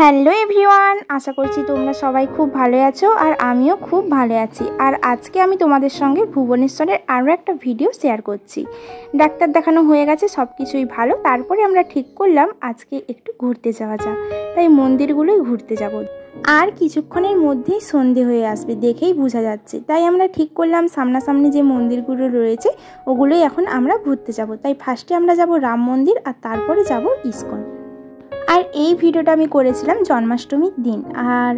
Hello everyone, আশা করছি তোমরা সবাই খুব ভালো আছো আর আমিও খুব ভালো আছি। আর আজকে আমি তোমাদের সঙ্গে ভুবনেশ্বরের আরও একটা ভিডিও শেয়ার করছি। ডাক্তার দেখানো হয়ে গেছে, সব কিছুই ভালো। তারপরে আমরা ঠিক করলাম আজকে একটু ঘুরতে যাওয়া যাক, তাই মন্দিরগুলোই ঘুরতে যাব। আর কিছুক্ষণের মধ্যেই সন্ধে হয়ে আসবে, দেখেই বোঝা যাচ্ছে। তাই আমরা ঠিক করলাম সামনাসামনি যে মন্দিরগুলো রয়েছে ওগুলোই এখন আমরা ঘুরতে যাব। তাই ফার্স্টে আমরা যাব রাম মন্দির আর তারপরে যাব ইস্কন। আর এই ভিডিওটা আমি করেছিলাম জন্মাষ্টমীর দিন, আর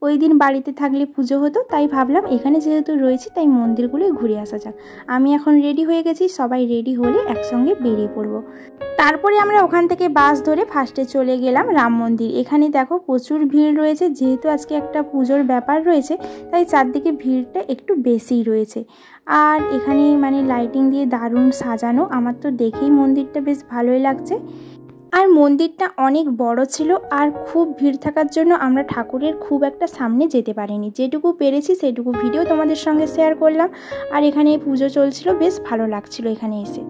ওই দিন বাড়িতে থাকলে পুজো হতো, তাই ভাবলাম এখানে যেহেতু রয়েছি তাই মন্দিরগুলোই ঘুরে আসা যাক। আমি এখন রেডি হয়ে গেছি, সবাই রেডি হলে একসঙ্গে বেরিয়ে পড়বো। তারপরে আমরা ওখান থেকে বাস ধরে ফার্স্টে চলে গেলাম রাম মন্দির। এখানে দেখো প্রচুর ভিড় রয়েছে, যেহেতু আজকে একটা পুজোর ব্যাপার রয়েছে তাই চারদিকে ভিড়টা একটু বেশিই রয়েছে। আর এখানে লাইটিং দিয়ে দারুণ সাজানো, আমার তো দেখেই মন্দিরটা বেশ ভালোই লাগছে। আর মন্দিরটা অনেক বড় ছিল আর খুব ভিড় থাকার জন্য আমরা ঠাকুরের খুব একটা সামনে যেতে পারিনি। যেটুকু পেরেছি সেটুকু ভিডিও তোমাদের সঙ্গে শেয়ার করলাম। আর এখানে পুজো চলছিল, বেশ ভালো লাগছিল এখানে এসে।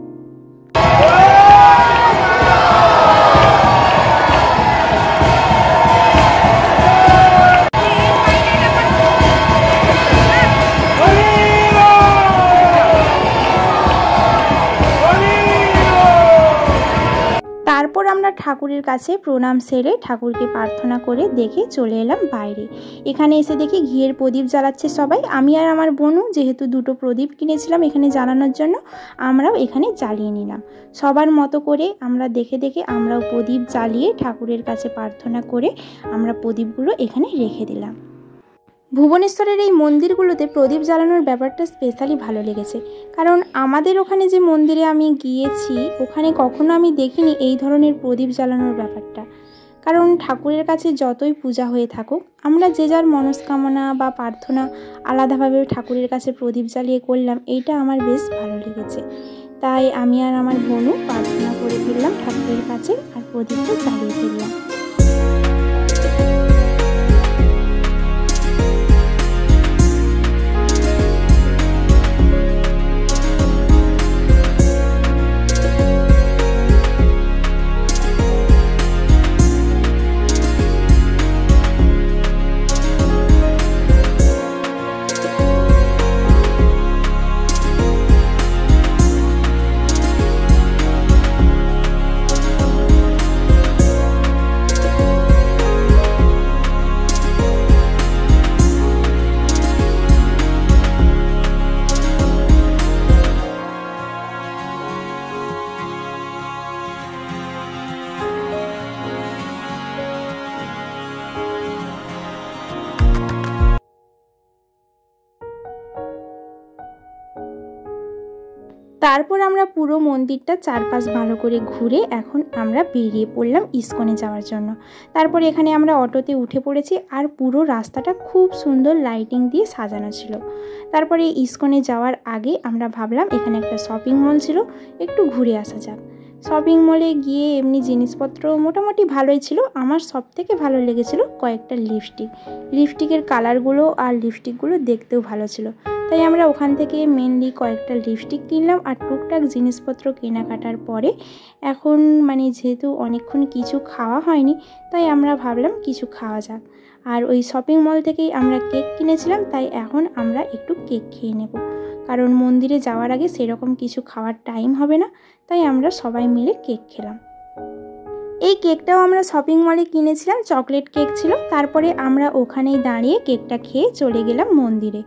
তারপর আমরা ঠাকুরের কাছে প্রণাম সেরে ঠাকুরকে প্রার্থনা করে দেখে চলে এলাম বাইরে। এখানে এসে দেখি ঘিয়ের প্রদীপ জ্বালাচ্ছে সবাই। আমি আর আমার বোনও যেহেতু দুটো প্রদীপ কিনেছিলাম এখানে জ্বালানোর জন্য, আমরাও এখানে জ্বালিয়ে নিলাম। সবার মতো করে আমরা দেখে দেখে আমরাও প্রদীপ জ্বালিয়ে ঠাকুরের কাছে প্রার্থনা করে আমরা প্রদীপগুলো এখানে রেখে দিলাম। ভুবনেশ্বরের এই মন্দিরগুলোতে প্রদীপ জ্বালানোর ব্যাপারটা স্পেশালি ভালো লেগেছে, কারণ আমাদের ওখানে যে মন্দিরে আমি গিয়েছি ওখানে কখনো আমি দেখিনি এই ধরনের প্রদীপ জ্বালানোর ব্যাপারটা। কারণ ঠাকুরের কাছে যতই পূজা হয়ে থাকুক, আমরা যে যার মনস্কামনা বা প্রার্থনা আলাদাভাবে ঠাকুরের কাছে প্রদীপ জ্বালিয়ে করলাম, এইটা আমার বেশ ভালো লেগেছে। তাই আমি আর আমার বোনও প্রার্থনা করে ফেললাম ঠাকুরের কাছে আর প্রদীপটা জ্বালিয়ে ফেললাম। তারপর আমরা পুরো মন্দিরটা চারপাশ ভালো করে ঘুরে এখন আমরা বেরিয়ে পড়লাম ইস্কনে যাওয়ার জন্য। তারপর এখানে আমরা অটোতে উঠে পড়েছি আর পুরো রাস্তাটা খুব সুন্দর লাইটিং দিয়ে সাজানো ছিল। তারপরে ইস্কনে যাওয়ার আগে আমরা ভাবলাম এখানে একটা শপিং মল ছিল, একটু ঘুরে আসা যাক। শপিং মলে গিয়ে এমনি জিনিসপত্র মোটামুটি ভালোই ছিল। আমার সব থেকে ভালো লেগেছিল কয়েকটা লিপস্টিকের কালারগুলো আর লিপস্টিকগুলো দেখতেও ভালো ছিল। তাই আমরা ওখান থেকে মেনলি কয়েকটা লিপস্টিক কিনলাম আর টুকটাক জিনিসপত্র কেনাকাটার পরে এখন যেহেতু অনেকক্ষণ কিছু খাওয়া হয়নি তাই আমরা ভাবলাম কিছু খাওয়া যাক। আর ওই শপিং মল থেকেই আমরা কেক কিনেছিলাম, তাই এখন আমরা একটু কেক খেয়ে নেব, কারণ মন্দিরে যাওয়ার আগে সেরকম কিছু খাওয়ার টাইম হবে না। তাই আমরা সবাই মিলে কেক খেলাম। এই কেকটাও আমরা শপিং মলে কিনেছিলাম, চকলেট কেক ছিল। তারপরে আমরা ওখানেই দাঁড়িয়ে কেকটা খেয়ে চলে গেলাম মন্দিরে।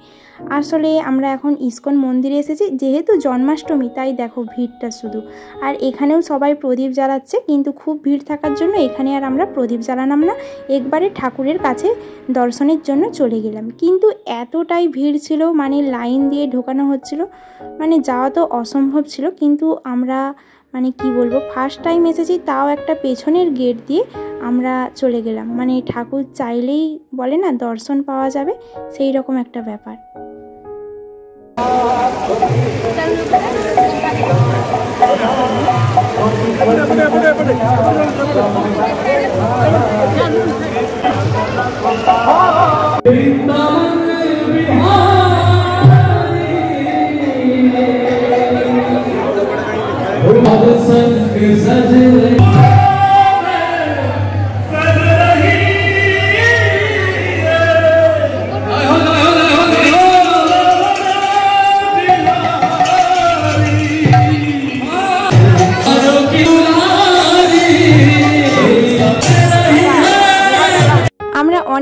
আসলে আমরা এখন ইস্কন মন্দিরে এসেছি, যেহেতু জন্মাষ্টমী তাই দেখো ভিড়টা শুধু। আর এখানেও সবাই প্রদীপ জ্বালাচ্ছে, কিন্তু খুব ভিড় থাকার জন্য এখানে আর আমরা প্রদীপ জ্বালালাম না, একবারে ঠাকুরের কাছে দর্শনের জন্য চলে গেলাম। কিন্তু এতটাই ভিড় ছিল, লাইন দিয়ে ঢোকানো হচ্ছিল, যাওয়া তো অসম্ভব ছিল। কিন্তু আমরা কি বলবো, ফার্স্ট টাইম এসেছি, তাও একটা পেছনের গেট দিয়ে আমরা চলে গেলাম। ঠাকুর চাইলেই বলে না দর্শন পাওয়া যাবে, সেই রকম একটা ব্যাপার। संग सज रही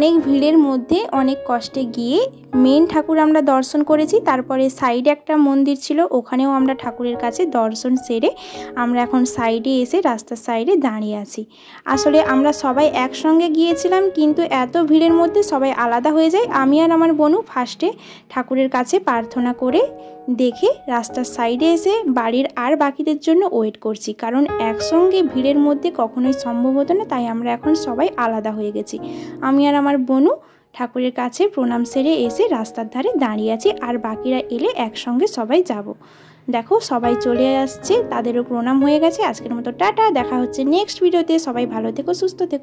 অনেক ভিড়ের মধ্যে অনেক কষ্টে গিয়ে মেন ঠাকুর আমরা দর্শন করেছি। তারপরে সাইডে একটা মন্দির ছিল, ওখানেও আমরা ঠাকুরের কাছে দর্শন সেরে আমরা এখন সাইডে এসে রাস্তার সাইডে দাঁড়িয়ে আছি। আসলে আমরা সবাই একসঙ্গে গিয়েছিলাম, কিন্তু এত ভিড়ের মধ্যে সবাই আলাদা হয়ে যায়। আমি আর আমার বোনু ফার্স্টে ঠাকুরের কাছে প্রার্থনা করে দেখে রাস্তার সাইডে এসে বাড়ির আর বাকিদের জন্য ওয়েট করছি, কারণ একসঙ্গে ভিড়ের মধ্যে কখনোই সম্ভব হতো না। তাই আমরা এখন সবাই আলাদা হয়ে গেছি। আমি আর আমার বোনু ঠাকুরের কাছে প্রণাম সেরে এসে রাস্তার ধারে দাঁড়িয়ে আছি, আর বাকিরা এলে একসঙ্গে সবাই যাব। দেখো সবাই চলে আসছে, তাদেরও প্রণাম হয়ে গেছে। আজকের মতো টাটা, দেখা হচ্ছে নেক্সট ভিডিওতে। সবাই ভালো থেকো, সুস্থ থেকো।